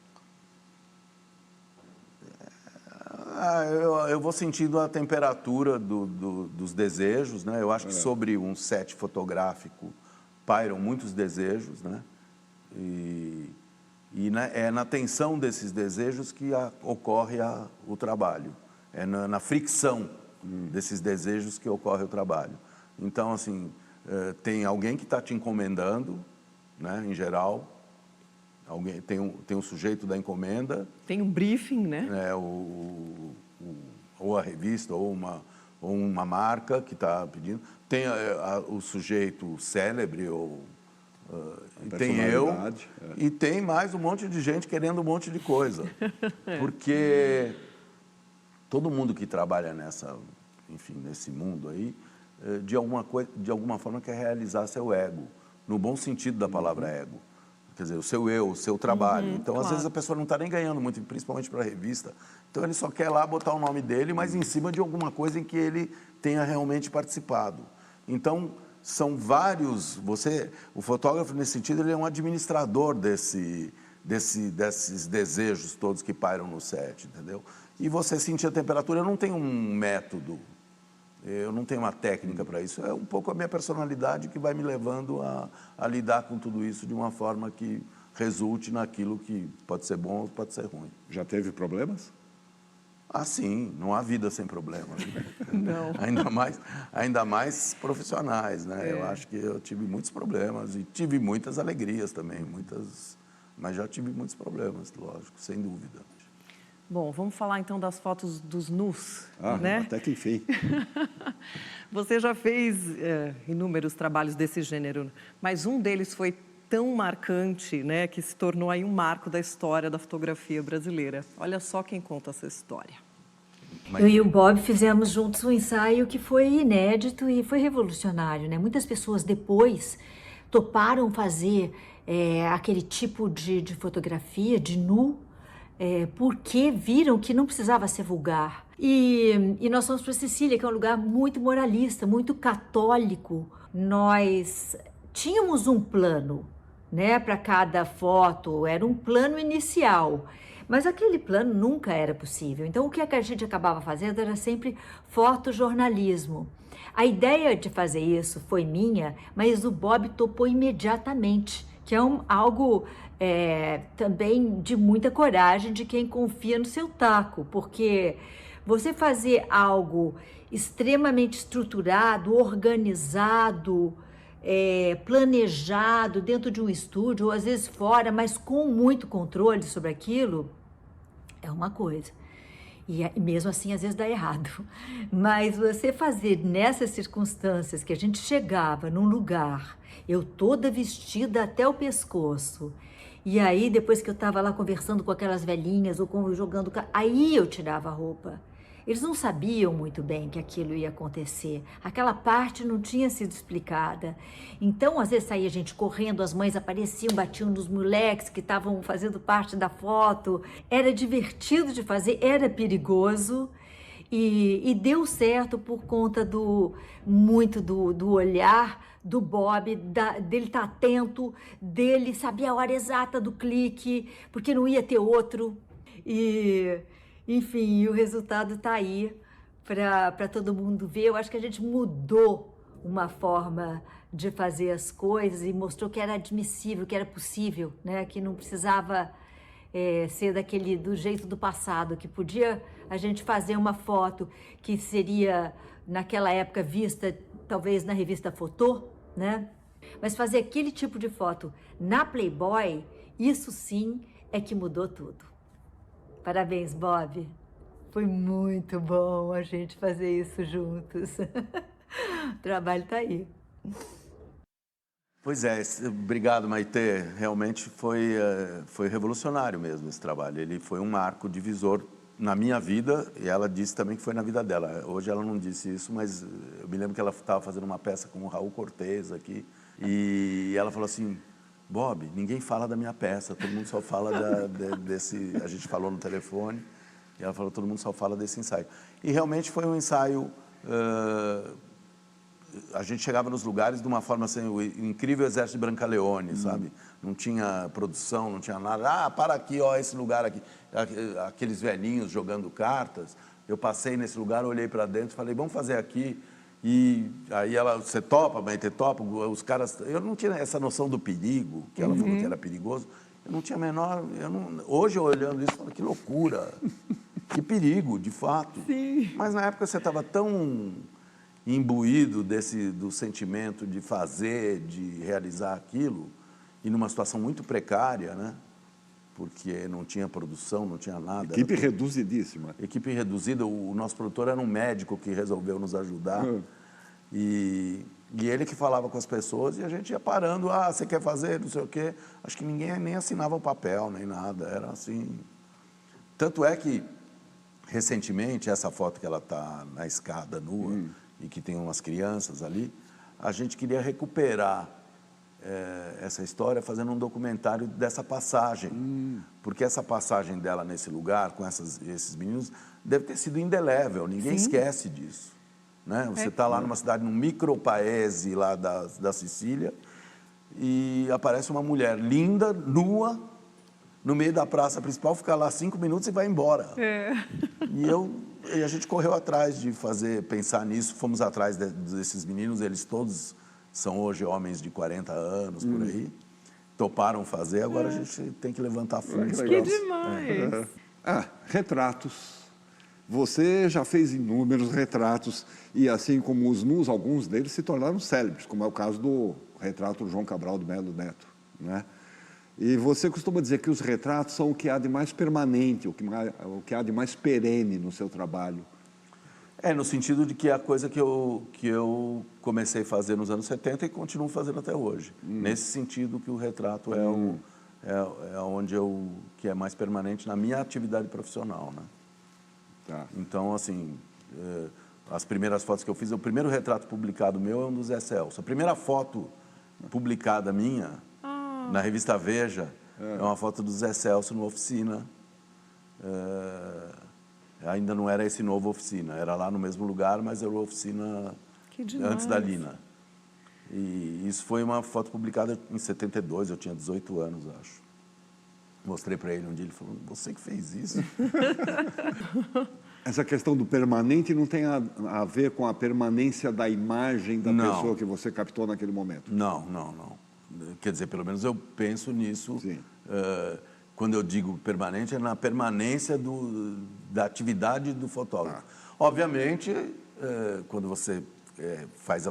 S3: Eu vou sentindo a temperatura dos desejos, né? Eu acho que sobre um set fotográfico pairam muitos desejos, né? E é na tensão desses desejos que ocorre o trabalho. É na fricção desses desejos que ocorre o trabalho. Então, assim, tem alguém que está te encomendando, né? Em geral. Tem um sujeito da encomenda.
S2: Tem um briefing, né?
S3: Ou a revista, ou uma marca que está pedindo. Tem o sujeito célebre, e tem eu, e tem mais um monte de gente querendo um monte de coisa. Porque todo mundo que trabalha nesse mundo aí, de alguma forma quer realizar seu ego, no bom sentido da palavra ego. Quer dizer, o seu eu, o seu trabalho. Então, às vezes, a pessoa não está nem ganhando muito, principalmente para a revista. Então, ele só quer lá botar o nome dele, mas em cima de alguma coisa em que ele tenha realmente participado. Então, são vários... O fotógrafo, nesse sentido, ele é um administrador desses desejos todos que pairam no set, entendeu? E você sentir a temperatura, eu não tenho um método, eu não tenho uma técnica para isso, é um pouco a minha personalidade que vai me levando a lidar com tudo isso de uma forma que resulte naquilo que pode ser bom ou pode ser ruim.
S1: Já teve problemas?
S3: Ah, sim, não há vida sem problemas. Né?
S2: Não.
S3: Ainda mais profissionais, né? Eu acho que eu tive muitos problemas e tive muitas alegrias também, mas já tive muitos problemas, lógico, sem dúvida.
S2: Bom, vamos falar então das fotos dos nus, né?
S1: Até que enfim.
S2: Você já fez inúmeros trabalhos desse gênero, mas um deles foi tão marcante, né, que se tornou aí um marco da história da fotografia brasileira. Olha só quem conta essa história.
S6: Eu e o Bob fizemos juntos um ensaio que foi inédito e foi revolucionário, né? Muitas pessoas depois toparam fazer aquele tipo de fotografia, de nu, porque viram que não precisava ser vulgar. E nós fomos para Sicília, que é um lugar muito moralista, muito católico. Nós tínhamos um plano, né, para cada foto, era um plano inicial, mas aquele plano nunca era possível. Então, o que a gente acabava fazendo era sempre fotojornalismo. A ideia de fazer isso foi minha, mas o Bob topou imediatamente, que é algo também de muita coragem de quem confia no seu taco, porque você fazer algo extremamente estruturado, organizado, planejado dentro de um estúdio, ou às vezes fora, mas com muito controle sobre aquilo, é uma coisa. E mesmo assim, às vezes dá errado. Mas você fazer nessas circunstâncias que a gente chegava num lugar, eu toda vestida até o pescoço, e aí depois que eu estava lá conversando com aquelas velhinhas, ou jogando, aí eu tirava a roupa. Eles não sabiam muito bem que aquilo ia acontecer. Aquela parte não tinha sido explicada. Então, às vezes saía gente correndo, as mães apareciam, batiam nos moleques que estavam fazendo parte da foto. Era divertido de fazer, era perigoso. E deu certo por conta do olhar do Bob, dele estar atento, dele saber a hora exata do clique, porque não ia ter outro. Enfim, o resultado está aí para todo mundo ver. Eu acho que a gente mudou uma forma de fazer as coisas e mostrou que era admissível, que era possível, né? Que não precisava ser do jeito do passado, que podia a gente fazer uma foto que seria, naquela época, vista talvez na revista Fotô, né? Mas fazer aquele tipo de foto na Playboy, isso sim é que mudou tudo. Parabéns, Bob. Foi muito bom a gente fazer isso juntos. O trabalho está aí.
S3: Pois é, obrigado, Maitê. Realmente foi revolucionário mesmo esse trabalho. Ele foi um marco divisor na minha vida e ela disse também que foi na vida dela. Hoje ela não disse isso, mas eu me lembro que ela estava fazendo uma peça com o Raul Cortez aqui e ela falou assim: Bob, ninguém fala da minha peça, todo mundo só fala desse... A gente falou no telefone e ela falou, todo mundo só fala desse ensaio. E realmente foi um ensaio... a gente chegava nos lugares de uma forma assim, o incrível exército de Brancaleone, sabe? Não tinha produção, não tinha nada. Ah, para aqui, ó, esse lugar aqui. Aqueles velhinhos jogando cartas. Eu passei nesse lugar, olhei para dentro e falei, vamos fazer aqui. E aí você topa, Maitê, topa, os caras... Eu não tinha essa noção do perigo, que ela falou que era perigoso. Eu não tinha a menor... Hoje, olhando isso, eu falo, que loucura, que perigo, de fato.
S2: Sim.
S3: Mas na época você estava tão imbuído do sentimento de fazer, de realizar aquilo, e numa situação muito precária, né? Porque não tinha produção, não tinha nada.
S1: Equipe reduzidíssima.
S3: Equipe reduzida. O nosso produtor era um médico que resolveu nos ajudar. E ele que falava com as pessoas e a gente ia parando. Ah, você quer fazer, não sei o quê. Acho que ninguém nem assinava o papel, nem nada. Era assim. Tanto é que, recentemente, essa foto que ela está na escada nua e que tem umas crianças ali, a gente queria recuperar essa história fazendo um documentário dessa passagem. Porque essa passagem dela nesse lugar, com esses meninos, deve ter sido indelével. Ninguém esquece disso. Né? Você está lá numa cidade, num micropaese lá da Sicília, e aparece uma mulher linda, nua, no meio da praça principal, ficar lá 5 minutos e vai embora. E a gente correu atrás de pensar nisso, fomos atrás desses meninos, eles todos são hoje homens de 40 anos, por aí, toparam fazer, agora a gente tem que levantar fundos.
S2: Que demais!
S1: Retratos. Você já fez inúmeros retratos e, assim como os nus, alguns deles se tornaram célebres, como é o caso do retrato João Cabral do Melo Neto, né? E você costuma dizer que os retratos são o que há de mais permanente, o que há de mais perene no seu trabalho.
S3: No sentido de que é a coisa que eu comecei a fazer nos anos 70 e continuo fazendo até hoje. Nesse sentido que o retrato é onde que é mais permanente na minha atividade profissional, né?
S1: Tá.
S3: Então, assim, as primeiras fotos que eu fiz, o primeiro retrato publicado meu é um do Zé Celso. A primeira foto publicada minha, na revista Veja, é uma foto do Zé Celso numa oficina. Ainda não era esse novo oficina, era lá no mesmo lugar, mas era uma oficina antes da Lina. E isso foi uma foto publicada em 72, eu tinha 18 anos, acho. Mostrei para ele um dia, ele falou, você que fez isso?
S1: Essa questão do permanente não tem a ver com a permanência da imagem da pessoa que você captou naquele momento?
S3: Não. Quer dizer, pelo menos eu penso nisso. Quando eu digo permanente, é na permanência da atividade do fotógrafo. Obviamente, quando você faz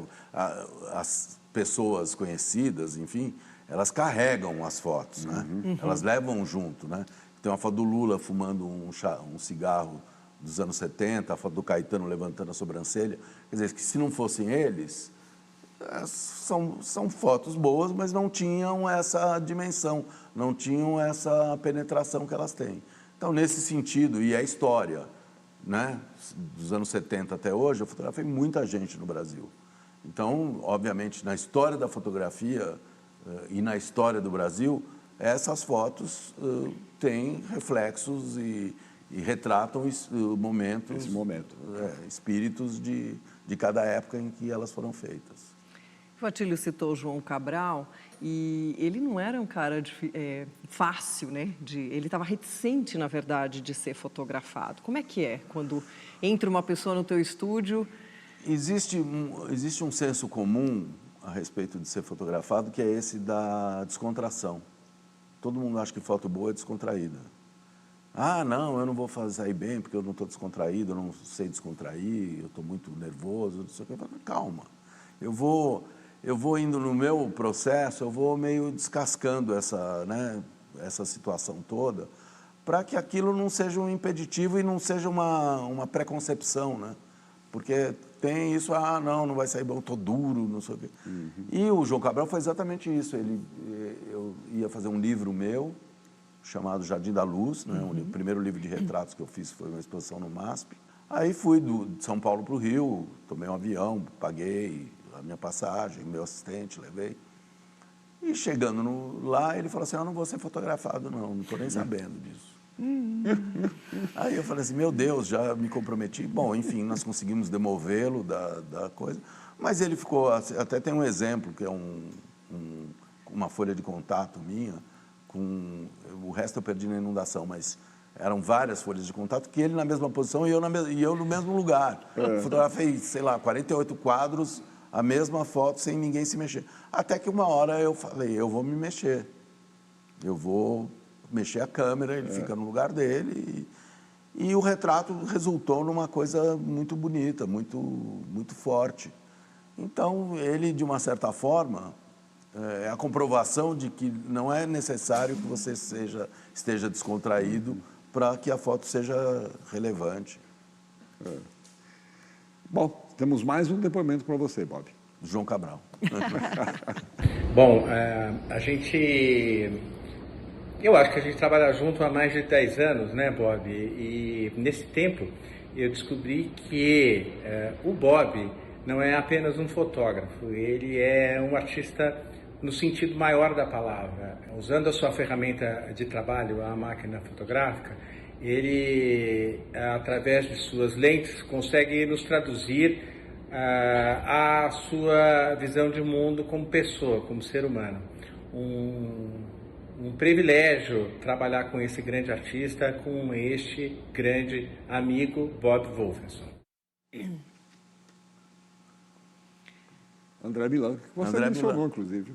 S3: as pessoas conhecidas, enfim, elas carregam as fotos, né? Elas levam junto, né? Tem uma foto do Lula fumando um cigarro dos anos 70, a foto do Caetano levantando a sobrancelha. Quer dizer, que se não fossem eles, são fotos boas, mas não tinham essa dimensão, não tinham essa penetração que elas têm. Então, nesse sentido, e a história, né? Dos anos 70 até hoje, eu fotografei muita gente no Brasil. Então, obviamente, na história da fotografia e na história do Brasil, essas fotos têm reflexos e retratam momentos, espíritos de cada época em que elas foram feitas.
S2: O Atílio citou o João Cabral e ele não era um cara fácil, né? Ele estava reticente, na verdade, de ser fotografado. Como é que é quando entra uma pessoa no teu estúdio?
S3: Existe um senso comum a respeito de ser fotografado, que é esse da descontração. Todo mundo acha que foto boa é descontraída. Não, eu não vou sair bem porque eu não estou descontraído, eu não sei descontrair, eu estou muito nervoso, não sei o que. Calma, eu vou indo no meu processo, eu vou meio descascando essa situação toda, para que aquilo não seja um impeditivo e não seja uma preconcepção, né? Porque tem isso, não vai sair bom, estou duro, não sei o quê. E o João Cabral foi exatamente isso. Eu ia fazer um livro meu, chamado Jardim da Luz, né? O primeiro livro de retratos que eu fiz foi uma exposição no MASP. Aí fui de São Paulo para o Rio, tomei um avião, paguei a minha passagem, meu assistente, levei. E chegando lá, ele falou assim, eu não vou ser fotografado não estou nem sabendo disso. Aí eu falei assim, meu Deus, já me comprometi. Bom, enfim, nós conseguimos demovê-lo da coisa, mas ele ficou, até tem um exemplo, que é uma folha de contato minha, o resto eu perdi na inundação, mas eram várias folhas de contato, que ele na mesma posição e eu no mesmo lugar. Fotografei, sei lá, 48 quadros, a mesma foto, sem ninguém se mexer. Até que uma hora eu falei, eu vou me mexer, eu vou mexer a câmera, ele fica no lugar dele e o retrato resultou numa coisa muito bonita, muito, muito forte. Então, ele, de uma certa forma, é a comprovação de que não é necessário que você esteja descontraído para que a foto seja relevante.
S1: Bom, temos mais um depoimento para você, Bob.
S3: João Cabral.
S7: Bom, eu acho que a gente trabalha junto há mais de 10 anos, né, Bob? E nesse tempo eu descobri que o Bob não é apenas um fotógrafo, ele é um artista no sentido maior da palavra. Usando a sua ferramenta de trabalho, a máquina fotográfica, ele, através de suas lentes, consegue nos traduzir a sua visão de mundo como pessoa, como ser humano. Um um privilégio trabalhar com esse grande artista, com este grande amigo, Bob Wolferson.
S1: André Milã, que você
S3: André
S1: mencionou,
S3: Milã.
S1: inclusive.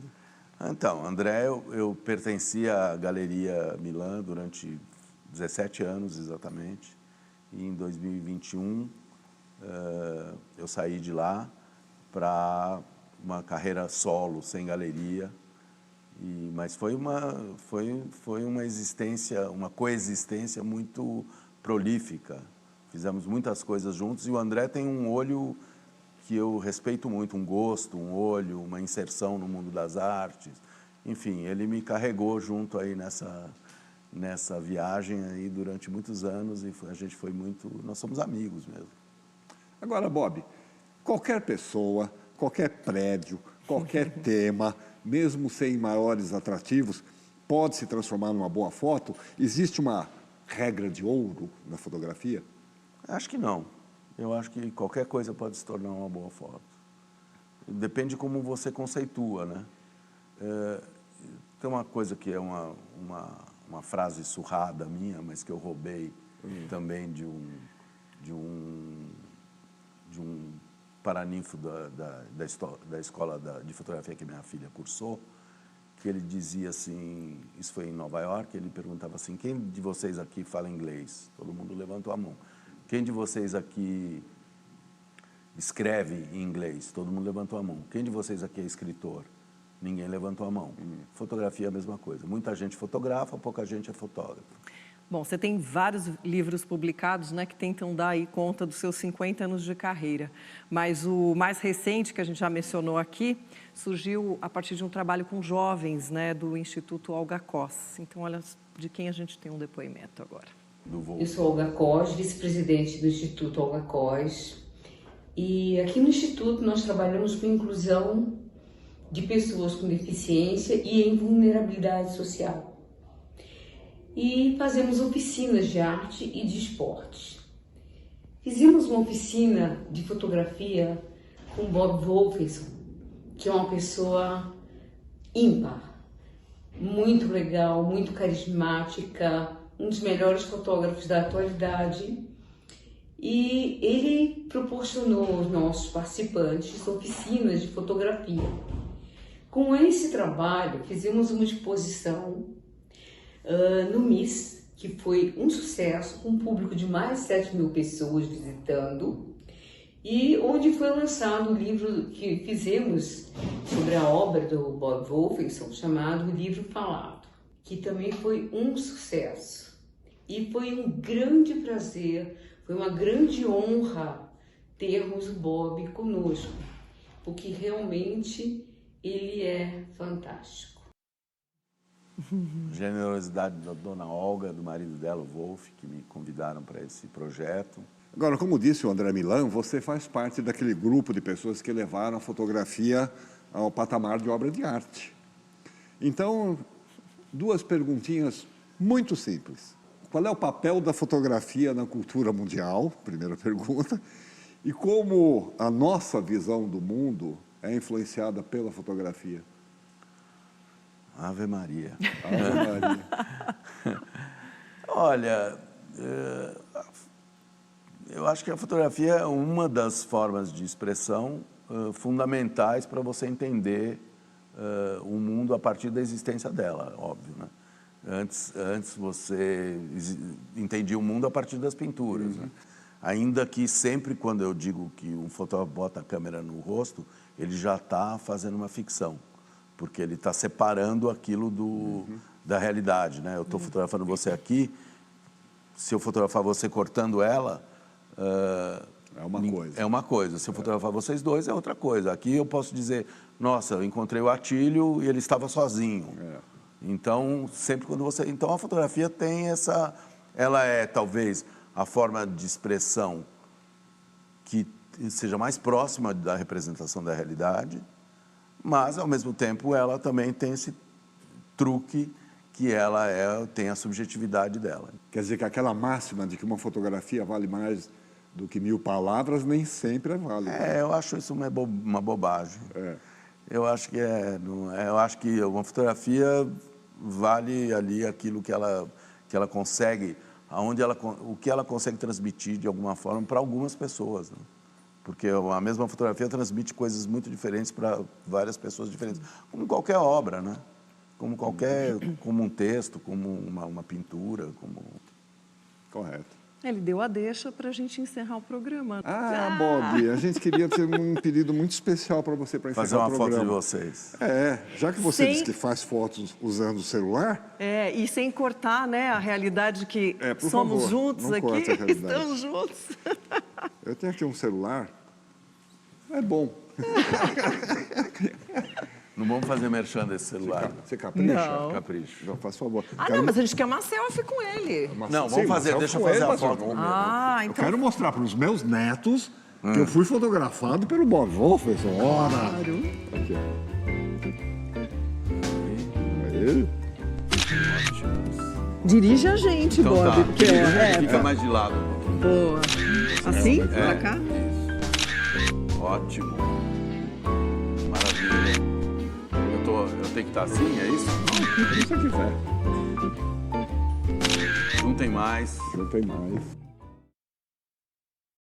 S3: Então, André, eu pertencia à Galeria Milã durante 17 anos, exatamente. E em 2021, eu saí de lá para uma carreira solo, sem galeria. Mas foi uma existência, uma coexistência muito prolífica. Fizemos muitas coisas juntos e o André tem um olho que eu respeito muito, um gosto, um olho, uma inserção no mundo das artes. Enfim, ele me carregou junto aí nessa viagem aí durante muitos anos e a gente foi muito... Nós somos amigos mesmo.
S1: Agora, Bob, qualquer pessoa, qualquer prédio, qualquer tema, mesmo sem maiores atrativos, pode se transformar numa boa foto? Existe uma regra de ouro na fotografia?
S3: Acho que não. Eu acho que qualquer coisa pode se tornar uma boa foto. Depende de como você conceitua, né? Tem uma coisa que é uma frase surrada minha, mas que eu roubei também de um paraninfo da escola de fotografia que minha filha cursou, que ele dizia assim, isso foi em Nova York, ele perguntava assim, quem de vocês aqui fala inglês? Todo mundo levantou a mão. Quem de vocês aqui escreve em inglês? Todo mundo levantou a mão. Quem de vocês aqui é escritor? Ninguém levantou a mão. Fotografia é a mesma coisa. Muita gente fotografa, pouca gente é fotógrafo.
S2: Bom, você tem vários livros publicados, né, que tentam dar aí conta dos seus 50 anos de carreira. Mas o mais recente, que a gente já mencionou aqui, surgiu a partir de um trabalho com jovens, né, do Instituto Olga Cos. Então, olha de quem a gente tem um depoimento agora.
S8: Eu sou Olga Cos, vice-presidente do Instituto Olga Cos. E aqui no Instituto nós trabalhamos com inclusão de pessoas com deficiência e em vulnerabilidade social. E fazemos oficinas de arte e de esporte. Fizemos uma oficina de fotografia com Bob Wolferson, que é uma pessoa ímpar, muito legal, muito carismática, um dos melhores fotógrafos da atualidade, e ele proporcionou aos nossos participantes oficinas de fotografia. Com esse trabalho, fizemos uma exposição no MIS, que foi um sucesso, com um público de mais de 7.000 pessoas visitando, e onde foi lançado o livro que fizemos sobre a obra do Bob Wolferson, chamado O Livro Falado, que também foi um sucesso. E foi um grande prazer, foi uma grande honra termos o Bob conosco, porque realmente ele é fantástico.
S3: Generosidade da dona Olga, do marido dela, o Wolf, que me convidaram para esse projeto.
S1: Agora, como disse o André Milã, você faz parte daquele grupo de pessoas que levaram a fotografia ao patamar de obra de arte. Então, duas perguntinhas muito simples. Qual é o papel da fotografia na cultura mundial? Primeira pergunta. E como a nossa visão do mundo é influenciada pela fotografia?
S3: Ave Maria.
S1: Ave Maria.
S3: Olha, eu acho que a fotografia é uma das formas de expressão fundamentais para você entender o mundo a partir da existência dela, óbvio, né? Antes você entendia o mundo a partir das pinturas, né? Ainda que sempre quando eu digo que um fotógrafo bota a câmera no rosto, ele já está fazendo uma ficção, porque ele está separando aquilo da realidade, né? Eu estou fotografando você aqui, se eu fotografar você cortando ela...
S1: coisa.
S3: É uma coisa. Se eu fotografar vocês dois, é outra coisa. Aqui eu posso dizer, nossa, eu encontrei o Atílio e ele estava sozinho. Então, sempre quando você... Então, a fotografia tem essa... Ela é, talvez, a forma de expressão que seja mais próxima da representação da realidade, mas, ao mesmo tempo, ela também tem esse truque que ela tem a subjetividade dela.
S1: Quer dizer que aquela máxima de que uma fotografia vale mais do que 1000 palavras nem sempre é válida.
S3: Eu acho isso uma bobagem. Eu acho que eu acho que uma fotografia vale ali aquilo que ela consegue, o que ela consegue transmitir de alguma forma para algumas pessoas, né? Porque a mesma fotografia transmite coisas muito diferentes para várias pessoas diferentes, como qualquer obra, né? Como um texto, como uma pintura, como...
S1: Correto.
S2: Ele deu a deixa para a gente encerrar o programa.
S1: Bob, a gente queria ter um pedido muito especial para você para encerrar
S3: Fazer uma
S1: o programa.
S3: foto de vocês.
S1: Já que você disse que faz fotos usando o celular...
S2: E sem cortar, né, a realidade que
S1: por
S2: somos
S1: favor,
S2: juntos
S1: não
S2: aqui,
S1: corte a realidade.
S2: estamos juntos.
S1: Eu tenho aqui um celular, é bom.
S3: Não vamos fazer merchan desse celular.
S1: Você capricha?
S2: Não.
S3: Capricho.
S1: Não, faz favor.
S2: Não, mas a gente quer uma selfie com ele.
S3: Não, vamos fazer, deixa eu fazer a foto comigo.
S1: Eu
S2: Então...
S1: quero mostrar para os meus netos que eu fui fotografado pelo Bob Wolferson. Ora!
S2: Claro.
S1: Aqui, ó. Aí.
S2: Dirige a gente,
S3: Então
S2: Bob.
S3: tá,
S2: Porque,
S3: fica mais de lado.
S2: boa. Assim? Pra cá?
S3: Ótimo. Maravilha. Eu tenho que estar assim, é isso?
S1: Se você quiser.
S3: Não tem mais.
S1: Não tem mais.